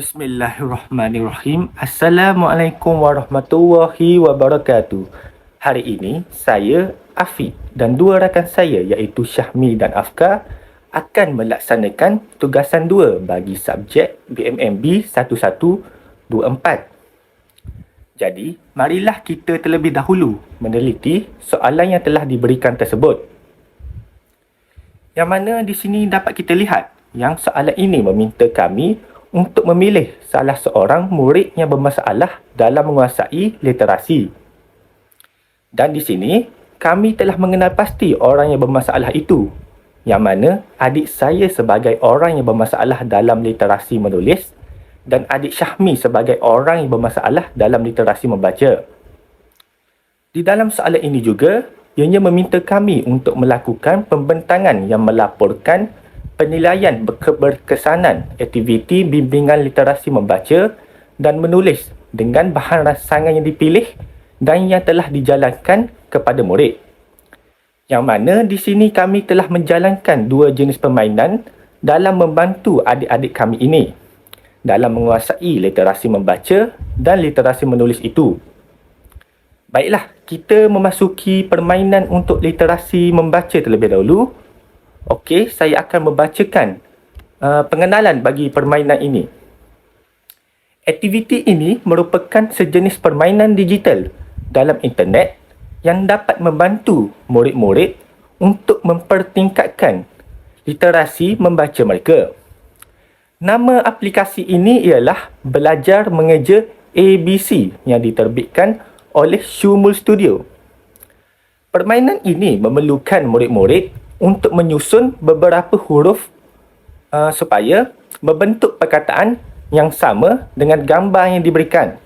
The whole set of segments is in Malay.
Bismillahirrahmanirrahim. Assalamualaikum warahmatullahi wabarakatuh. Hari ini, saya, Afiq dan dua rakan saya iaitu Syahmi dan Afkar akan melaksanakan tugasan 2 bagi subjek BMMB 1124. Jadi, marilah kita terlebih dahulu meneliti soalan yang telah diberikan tersebut. Yang mana di sini dapat kita lihat yang soalan ini meminta kami untuk memilih salah seorang murid yang bermasalah dalam menguasai literasi. Dan di sini, kami telah mengenal pasti orang yang bermasalah itu, yang mana adik saya sebagai orang yang bermasalah dalam literasi menulis dan adik Syahmi sebagai orang yang bermasalah dalam literasi membaca. Di dalam soalan ini juga, ianya meminta kami untuk melakukan pembentangan yang melaporkan penilaian berkesanan aktiviti bimbingan literasi membaca dan menulis dengan bahan rangsangan yang dipilih dan yang telah dijalankan kepada murid. Yang mana di sini kami telah menjalankan 2 jenis permainan dalam membantu adik-adik kami ini dalam menguasai literasi membaca dan literasi menulis itu. Baiklah, kita memasuki permainan untuk literasi membaca terlebih dahulu. Okey, saya akan membacakan pengenalan bagi permainan ini. Aktiviti ini merupakan sejenis permainan digital dalam internet yang dapat membantu murid-murid untuk mempertingkatkan literasi membaca mereka. Nama aplikasi ini ialah Belajar Mengeja ABC yang diterbitkan oleh Shumul Studio. Permainan ini memerlukan murid-murid untuk menyusun beberapa huruf supaya membentuk perkataan yang sama dengan gambar yang diberikan.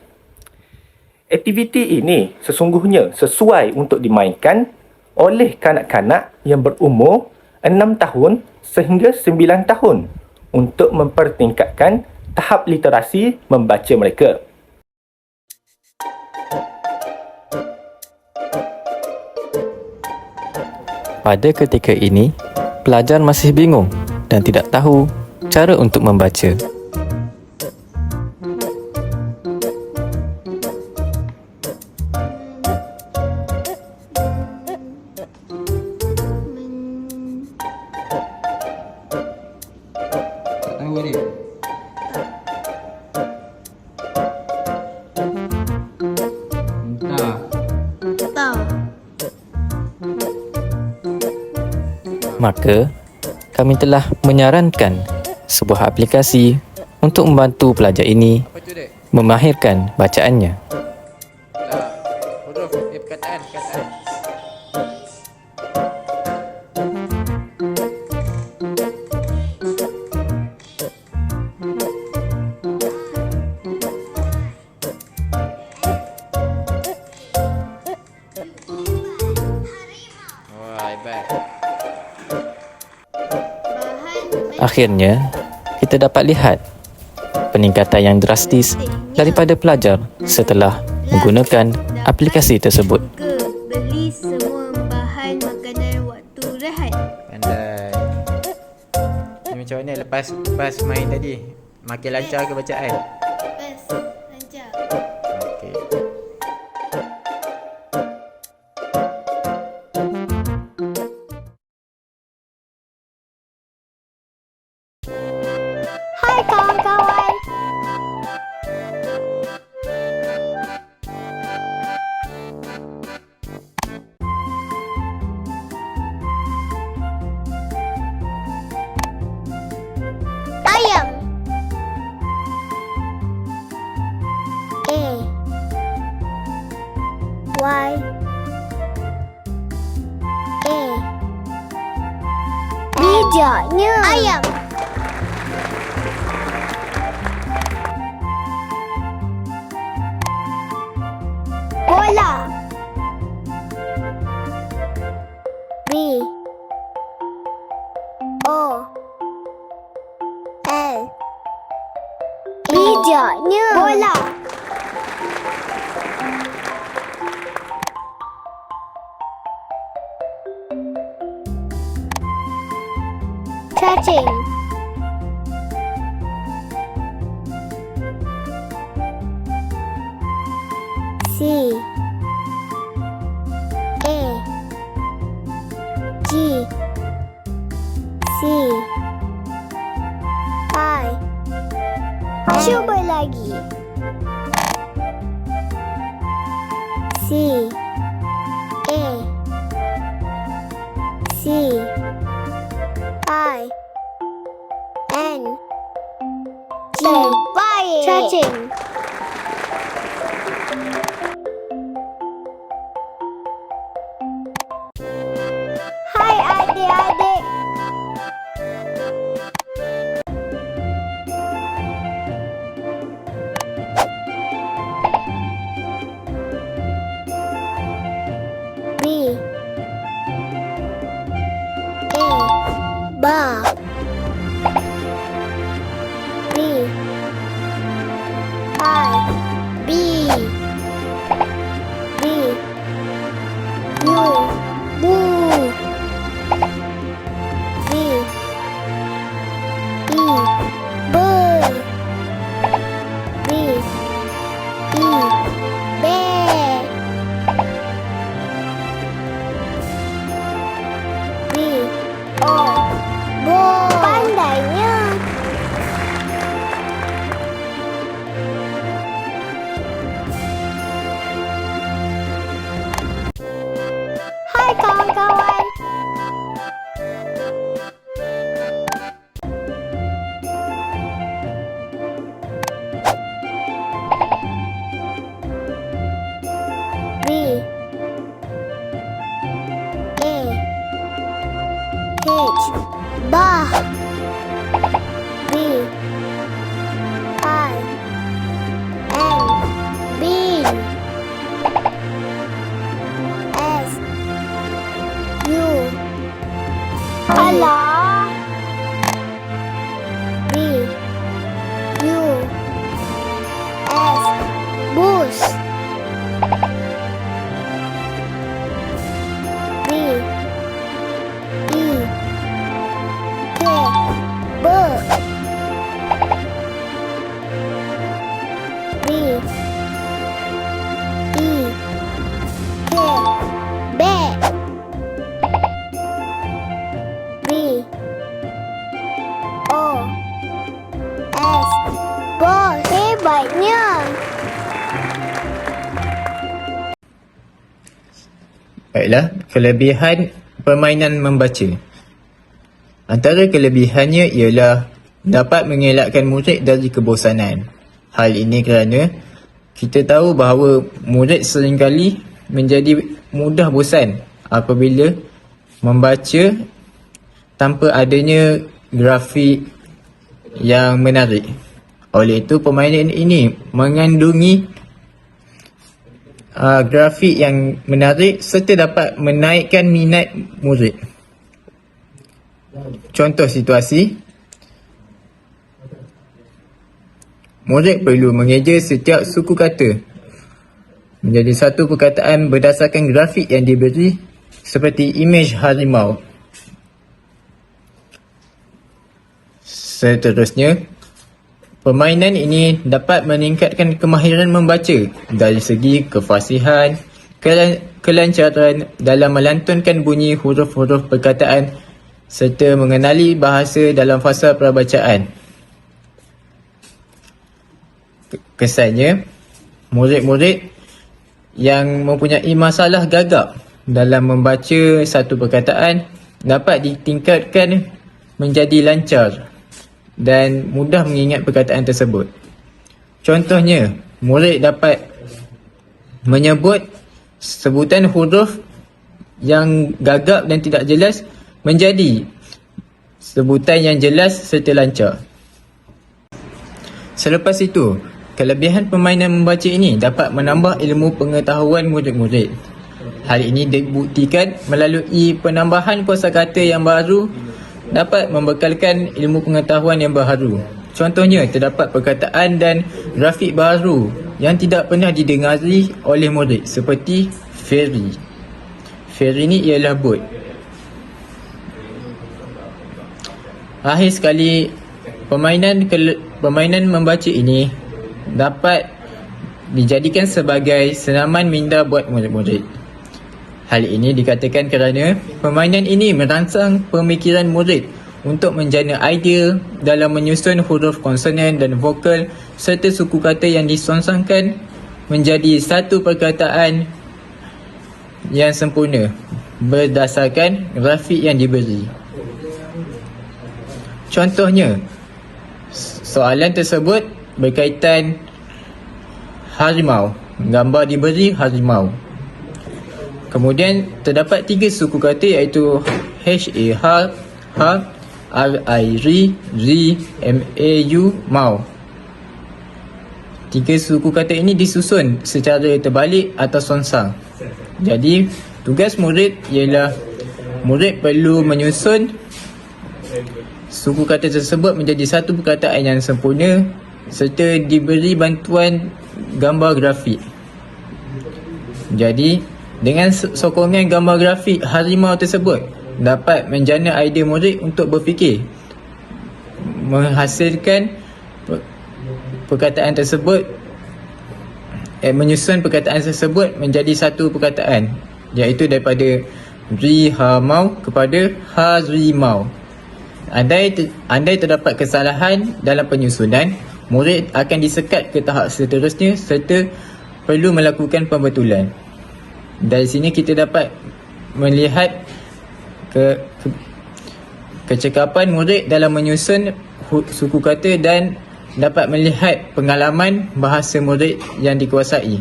Aktiviti ini sesungguhnya sesuai untuk dimainkan oleh kanak-kanak yang berumur 6 tahun sehingga 9 tahun untuk mempertingkatkan tahap literasi membaca mereka. Pada ketika ini, pelajar masih bingung dan tidak tahu cara untuk membaca. Tak tahu ni. Entah. Maka, kami telah menyarankan sebuah aplikasi untuk membantu pelajar ini Apa tu dek? memahirkan bacaannya. Huruf, perkataan. Wah, hebat. Akhirnya, kita dapat lihat peningkatan yang drastis daripada pelajar setelah menggunakan aplikasi tersebut. Beli semua bahan makanan waktu rehat. Pandai. Ni macam mana lepas main tadi? Makin lancar ke bacaan? Best, lancar. Okey. Hai kawan-kawan. Ayam. Y. Bijaknya. Ayam. Bola. B. O. L. Bijaknya. Bola. Cacing. C A G C I. Cuba lagi. C A C I N G. Baik. Cacing. Hai adik-adik. B A ba B I B B U bu B E bu B E bear B O bo. Pandainya. Hai kawan-kawan. B A H bah B I N bean S U alah B U S bus B E K be B E K bek B O S bos. Hebatnya. Baiklah, kelebihan permainan membaca. Antara kelebihannya ialah dapat mengelakkan murid dari kebosanan. Hal ini kerana kita tahu bahawa murid seringkali menjadi mudah bosan apabila membaca tanpa adanya grafik yang menarik. Oleh itu, permainan ini mengandungi grafik yang menarik serta dapat menaikkan minat murid. Contoh situasi, murid perlu mengeja setiap suku kata menjadi satu perkataan berdasarkan grafik yang diberi seperti imej harimau. Seterusnya, permainan ini dapat meningkatkan kemahiran membaca dari segi kefasihan, kelancaran dalam melantunkan bunyi huruf-huruf perkataan serta mengenali bahasa dalam fasa perabacaan. Kesannya, murid-murid yang mempunyai masalah gagap dalam membaca satu perkataan dapat ditingkatkan menjadi lancar dan mudah mengingat perkataan tersebut. Contohnya, murid dapat menyebut sebutan huruf yang gagap dan tidak jelas menjadi sebutan yang jelas serta lancar. Selepas itu, kelebihan permainan membaca ini dapat menambah ilmu pengetahuan murid-murid. Hal ini dibuktikan melalui penambahan kosakata yang baru dapat membekalkan ilmu pengetahuan yang baharu. Contohnya, terdapat perkataan dan grafik baru yang tidak pernah didengari oleh murid seperti ferry. Ferry ini ialah bot. Akhir sekali, permainan membaca ini dapat dijadikan sebagai senaman minda buat murid-murid. Hal ini dikatakan kerana permainan ini merangsang pemikiran murid untuk menjana idea dalam menyusun huruf konsonan dan vokal serta suku kata yang disonsangkan menjadi satu perkataan yang sempurna berdasarkan grafik yang diberi. Contohnya, soalan tersebut berkaitan harimau. Gambar diberi harimau. Kemudian terdapat 3 suku kata iaitu H-A-R, R-I-R, Z-M-A-U, mau. 3 suku kata ini disusun secara terbalik atau sonsang. Jadi, tugas murid ialah murid perlu menyusun suku kata tersebut menjadi satu perkataan yang sempurna serta diberi bantuan gambar grafik. Jadi, dengan sokongan gambar grafik harimau tersebut dapat menjana idea murid untuk berfikir, menghasilkan perkataan tersebut, menyusun perkataan tersebut menjadi satu perkataan, iaitu daripada rihamau kepada harimau. Andai terdapat kesalahan dalam penyusunan, murid akan disekat ke tahap seterusnya serta perlu melakukan pembetulan. Dari sini kita dapat melihat kecekapan murid dalam menyusun suku kata dan dapat melihat pengalaman bahasa murid yang dikuasai.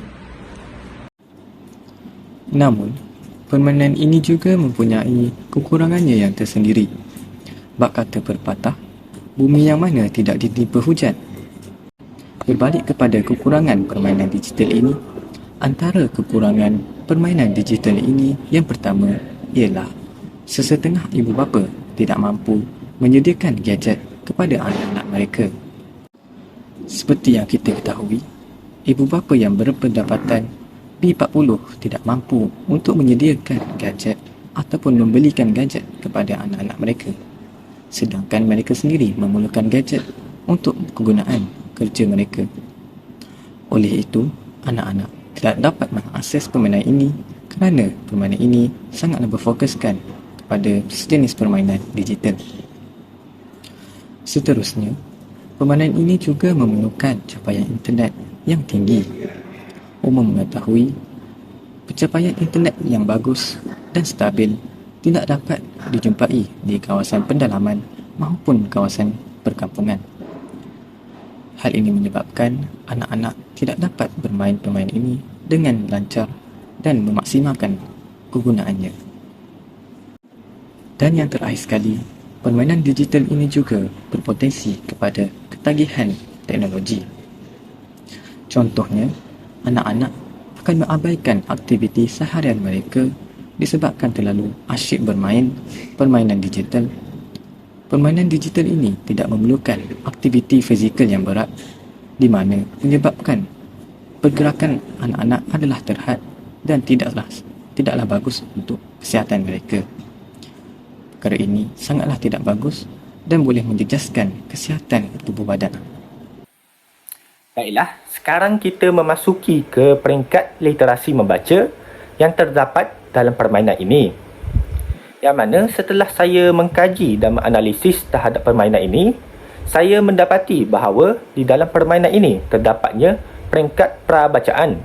Namun, permainan ini juga mempunyai kekurangannya yang tersendiri. Bak kata pepatah, bumi yang mana tidak ditimpa hujan. Berbalik kepada kekurangan permainan digital ini, antara kekurangan permainan digital ini yang pertama ialah sesetengah ibu bapa tidak mampu menyediakan gadget kepada anak-anak mereka. Seperti yang kita ketahui, ibu bapa yang berpendapatan B40 tidak mampu untuk menyediakan gadget ataupun membelikan gadget kepada anak-anak mereka. Sedangkan mereka sendiri memerlukan gadget untuk kegunaan kerja mereka. Oleh itu, anak-anak tidak dapat mengakses permainan ini kerana permainan ini sangatlah berfokuskan kepada sejenis permainan digital. Seterusnya, permainan ini juga memerlukan capaian internet yang tinggi. Umum mengetahui, pencapaian internet yang bagus dan stabil tidak dapat dijumpai di kawasan pendalaman maupun kawasan perkampungan. Hal ini menyebabkan anak-anak tidak dapat bermain permainan ini dengan lancar dan memaksimalkan kegunaannya. Dan yang terakhir sekali, permainan digital ini juga berpotensi kepada ketagihan teknologi. Contohnya, anak-anak akan mengabaikan aktiviti seharian mereka disebabkan terlalu asyik bermain permainan digital. Permainan digital ini tidak memerlukan aktiviti fizikal yang berat, di mana menyebabkan pergerakan anak-anak adalah terhad dan tidaklah bagus untuk kesihatan mereka. Perkara ini sangatlah tidak bagus dan boleh menjejaskan kesihatan tubuh badan. Baiklah, sekarang kita memasuki ke peringkat literasi membaca yang terdapat dalam permainan ini. Yang mana setelah saya mengkaji dan menganalisis terhadap permainan ini, saya mendapati bahawa di dalam permainan ini terdapatnya peringkat prabacaan.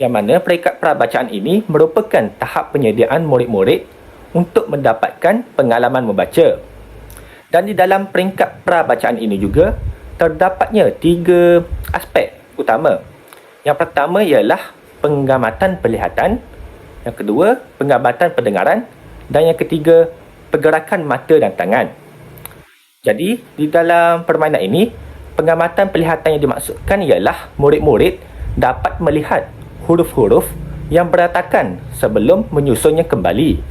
Yang mana peringkat prabacaan ini merupakan tahap penyediaan murid-murid untuk mendapatkan pengalaman membaca. Dan di dalam peringkat prabacaan ini juga terdapatnya 3 aspek utama. Yang pertama ialah pengamatan penglihatan, yang kedua pengamatan pendengaran, dan yang ketiga pergerakan mata dan tangan. Jadi di dalam permainan ini, pengamatan penglihatan yang dimaksudkan ialah murid-murid dapat melihat huruf-huruf yang berantakan sebelum menyusunnya kembali.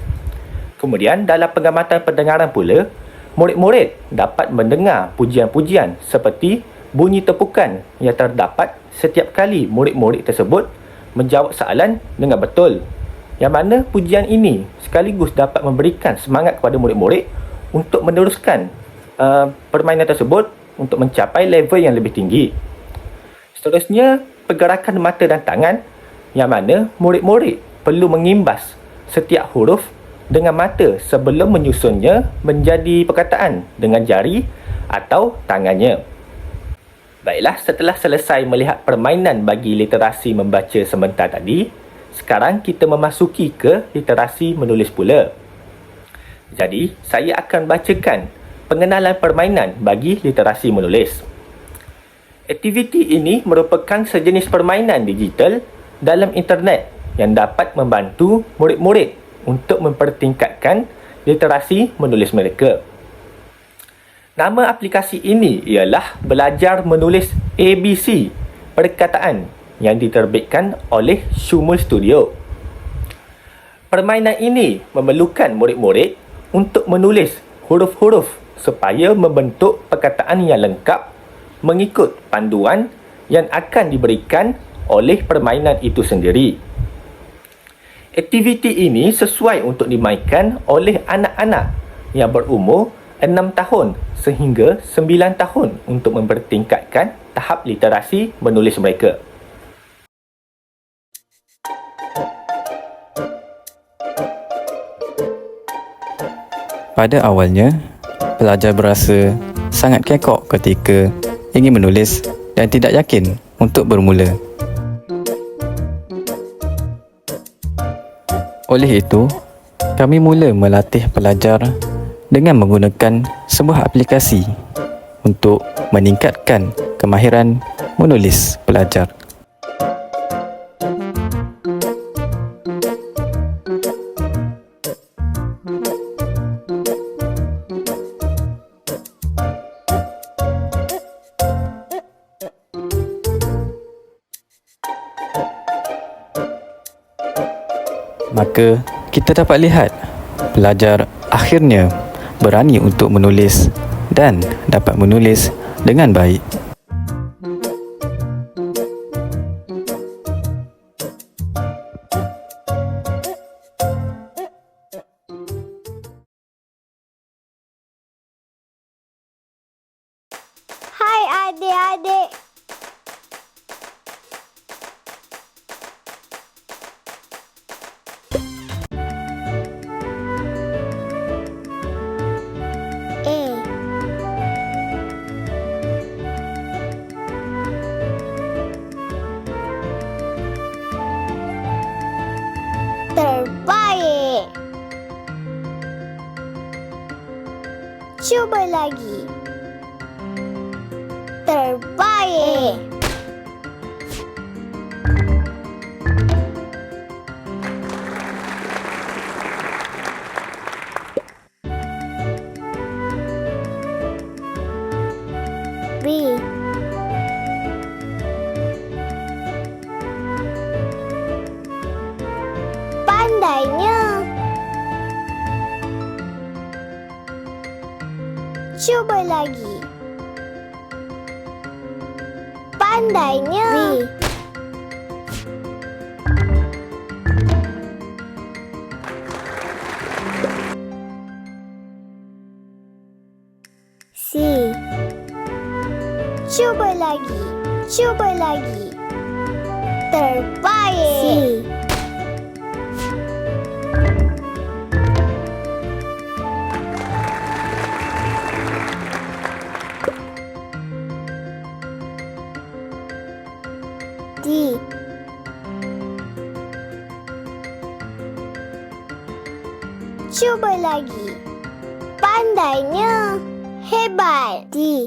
Kemudian dalam pengamatan pendengaran pula, murid-murid dapat mendengar pujian-pujian seperti bunyi tepukan yang terdapat setiap kali murid-murid tersebut menjawab soalan dengan betul. Yang mana pujian ini sekaligus dapat memberikan semangat kepada murid-murid untuk meneruskan permainan tersebut untuk mencapai level yang lebih tinggi. Seterusnya, pergerakan mata dan tangan, yang mana murid-murid perlu mengimbas setiap huruf dengan mata sebelum menyusunnya menjadi perkataan dengan jari atau tangannya. Baiklah, setelah selesai melihat permainan bagi literasi membaca sebentar tadi, sekarang kita memasuki ke literasi menulis pula. Jadi, saya akan bacakan pengenalan permainan bagi literasi menulis. Aktiviti ini merupakan sejenis permainan digital dalam internet yang dapat membantu murid-murid untuk mempertingkatkan literasi menulis mereka. Nama aplikasi ini ialah Belajar Menulis ABC Perkataan yang diterbitkan oleh Shumul Studio. Permainan ini memerlukan murid-murid untuk menulis huruf-huruf supaya membentuk perkataan yang lengkap mengikut panduan yang akan diberikan oleh permainan itu sendiri. Aktiviti ini sesuai untuk dimainkan oleh anak-anak yang berumur 6 tahun sehingga 9 tahun untuk mempertingkatkan tahap literasi menulis mereka. Pada awalnya, pelajar berasa sangat kekok ketika ingin menulis dan tidak yakin untuk bermula. Oleh itu, kami mula melatih pelajar dengan menggunakan sebuah aplikasi untuk meningkatkan kemahiran menulis pelajar. Maka kita dapat lihat pelajar akhirnya berani untuk menulis dan dapat menulis dengan baik. Hai adik-adik. Terbaik. Cuba lagi. Terbaik. B. Pandainya. Cuba lagi. Pandainya. B. C. Cuba lagi. Cuba lagi. Terbaik. C. D. Cuba lagi. Pandainya. Hebat. D.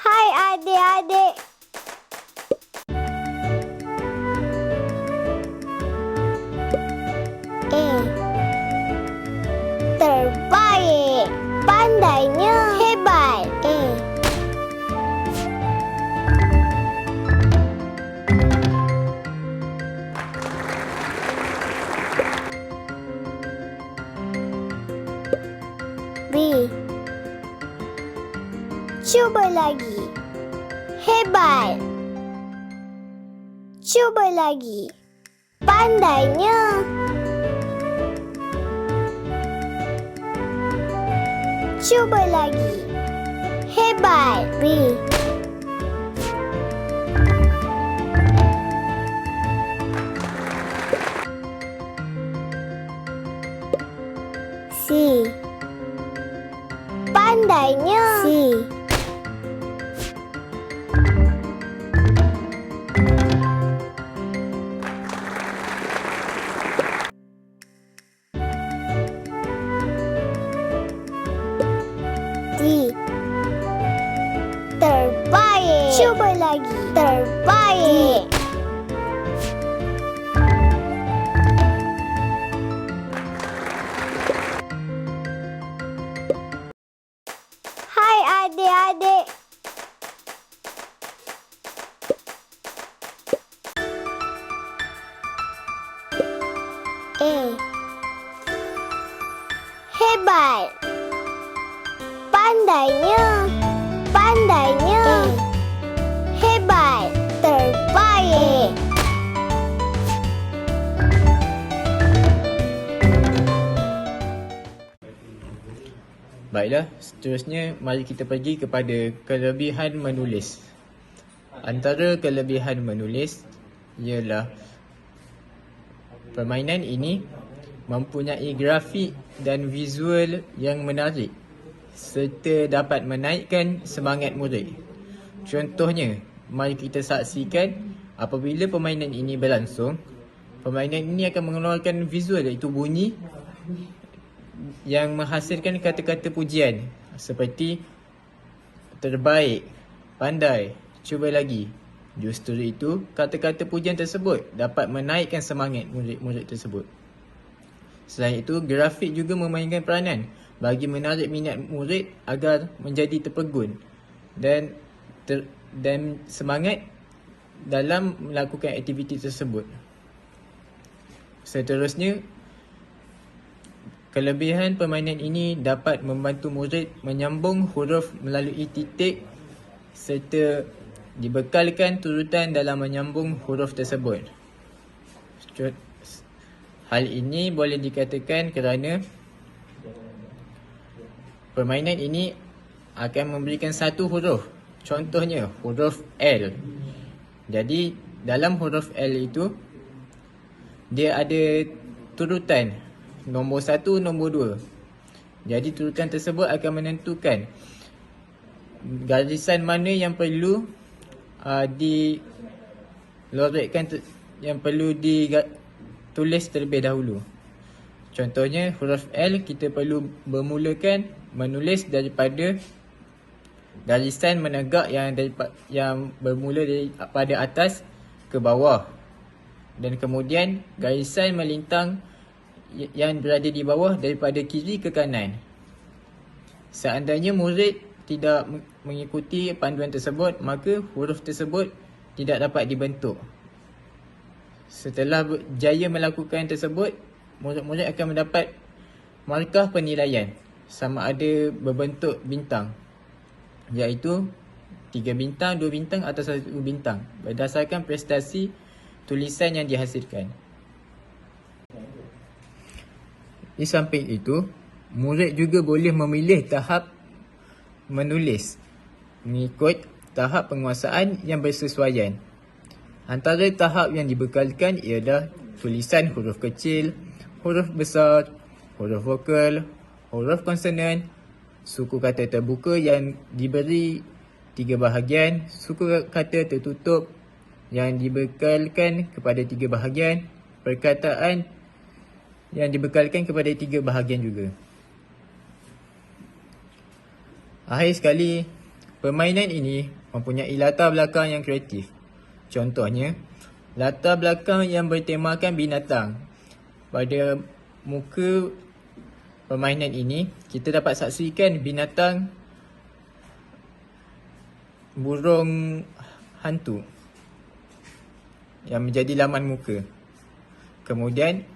Hai adik-adik. Terbaik. Pandainya. Hebat. B. Cuba lagi. Hebat. Cuba lagi. Pandainya. Cuba lagi. Hebat. B. C. Pandainya. C. D. Terbaik. Cuba lagi. Terbaik. Hai adik-adik. A. Hebat. Pandainya. Pandainya. A. Hebat. Terbaik. Baiklah, seterusnya mari kita pergi kepada kelebihan menulis. Antara kelebihan menulis ialah permainan ini mempunyai grafik dan visual yang menarik serta dapat menaikkan semangat murid. Contohnya, mari kita saksikan apabila permainan ini berlangsung, permainan ini akan mengeluarkan visual iaitu bunyi yang menghasilkan kata-kata pujian seperti terbaik, pandai, cuba lagi. Justru itu, kata-kata pujian tersebut dapat menaikkan semangat murid-murid tersebut. Selain itu, grafik juga memainkan peranan bagi menarik minat murid agar menjadi terpegun dan semangat dalam melakukan aktiviti tersebut. Seterusnya, kelebihan permainan ini dapat membantu murid menyambung huruf melalui titik serta dibekalkan turutan dalam menyambung huruf tersebut. Hal ini boleh dikatakan kerana permainan ini akan memberikan satu huruf. Contohnya huruf L. Jadi dalam huruf L itu dia ada turutan nombor 1, nombor 2. Jadi turutan tersebut akan menentukan garisan mana yang perlu dilorotkan, yang perlu ditulis terlebih dahulu. Contohnya huruf L kita perlu bermulakan menulis daripada garisan menegak yang bermula daripada atas ke bawah, dan kemudian garisan melintang yang berada di bawah daripada kiri ke kanan. Seandainya murid tidak mengikuti panduan tersebut, maka huruf tersebut tidak dapat dibentuk. Setelah berjaya melakukan tersebut, murid-murid akan mendapat markah penilaian sama ada berbentuk bintang, iaitu 3 bintang, 2 bintang atau 1 bintang berdasarkan prestasi tulisan yang dihasilkan. Di samping itu, murid juga boleh memilih tahap menulis mengikut tahap penguasaan yang bersesuaian. Antara tahap yang dibekalkan ialah tulisan huruf kecil, huruf besar, huruf vokal, huruf konsonan, suku kata terbuka yang diberi 3 bahagian, suku kata tertutup yang dibekalkan kepada 3 bahagian, perkataan yang dibekalkan kepada 3 bahagian juga. Akhir sekali, permainan ini mempunyai latar belakang yang kreatif. Contohnya, latar belakang yang bertemakan binatang. Pada muka permainan ini, kita dapat saksikan binatang burung hantu yang menjadi laman muka. Kemudian,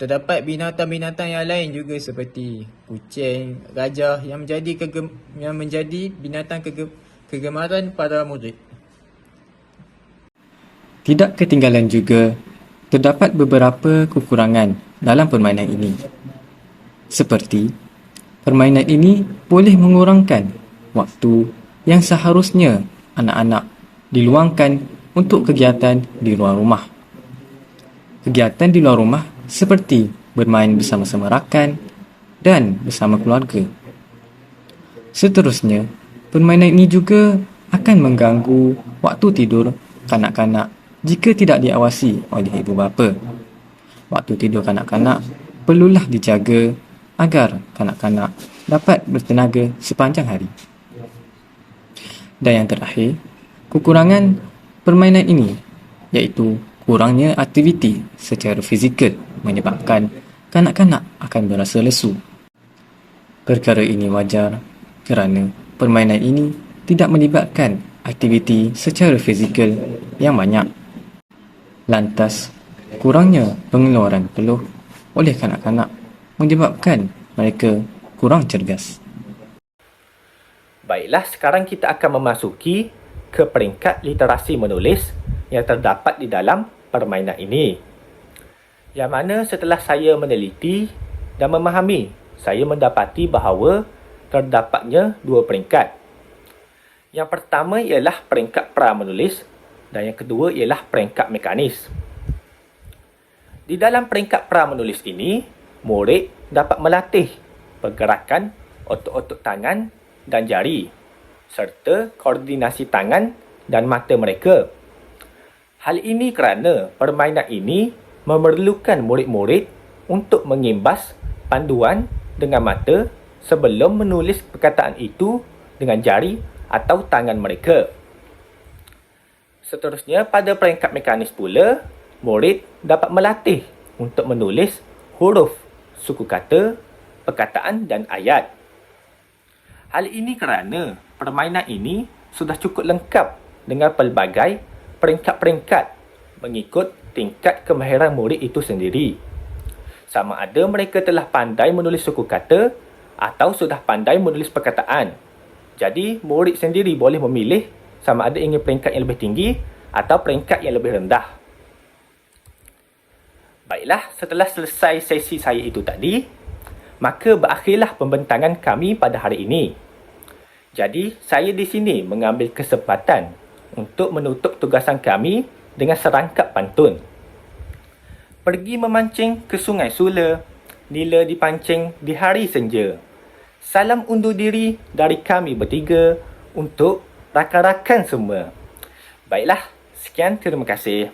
terdapat binatang-binatang yang lain juga seperti kucing, gajah yang menjadi binatang kegemaran para murid. Tidak ketinggalan juga Terdapat beberapa kekurangan dalam permainan ini. Seperti, permainan ini boleh mengurangkan waktu yang seharusnya anak-anak diluangkan untuk kegiatan di luar rumah. Kegiatan di luar rumah seperti bermain bersama-sama rakan dan bersama keluarga. Seterusnya, permainan ini juga akan mengganggu waktu tidur kanak-kanak jika tidak diawasi oleh ibu bapa. Waktu tidur kanak-kanak perlulah dijaga agar kanak-kanak dapat bertenaga sepanjang hari. Dan yang terakhir, kekurangan permainan ini iaitu kurangnya aktiviti secara fizikal menyebabkan kanak-kanak akan berasa lesu. Perkara ini wajar kerana permainan ini tidak melibatkan aktiviti secara fizikal yang banyak. Lantas, kurangnya pengeluaran peluh oleh kanak-kanak menyebabkan mereka kurang cergas. Baiklah, sekarang kita akan memasuki ke peringkat literasi menulis yang terdapat di dalam permainan ini. Yang mana setelah saya meneliti dan memahami, saya mendapati bahawa terdapatnya dua peringkat. Yang pertama ialah peringkat pra-menulis dan yang kedua ialah peringkat mekanis. Di dalam peringkat pra-menulis ini, murid dapat melatih pergerakan otot-otot tangan dan jari serta koordinasi tangan dan mata mereka. Hal ini kerana permainan ini memerlukan murid-murid untuk mengimbas panduan dengan mata sebelum menulis perkataan itu dengan jari atau tangan mereka. Seterusnya, pada peringkat mekanis pula, murid dapat melatih untuk menulis huruf, suku kata, perkataan dan ayat. Hal ini kerana permainan ini sudah cukup lengkap dengan pelbagai peringkat-peringkat mengikut tingkat kemahiran murid itu sendiri. Sama ada mereka telah pandai menulis suku kata atau sudah pandai menulis perkataan. Jadi, murid sendiri boleh memilih sama ada ingin peringkat yang lebih tinggi atau peringkat yang lebih rendah. Baiklah, setelah selesai sesi saya itu tadi, maka berakhirlah pembentangan kami pada hari ini. Jadi, saya di sini mengambil kesempatan untuk menutup tugasan kami dengan serangkap pantun. Pergi memancing ke Sungai Sula, nila dipancing di hari senja. Salam undur diri dari kami bertiga untuk rakan-rakan semua. Baiklah, sekian, terima kasih.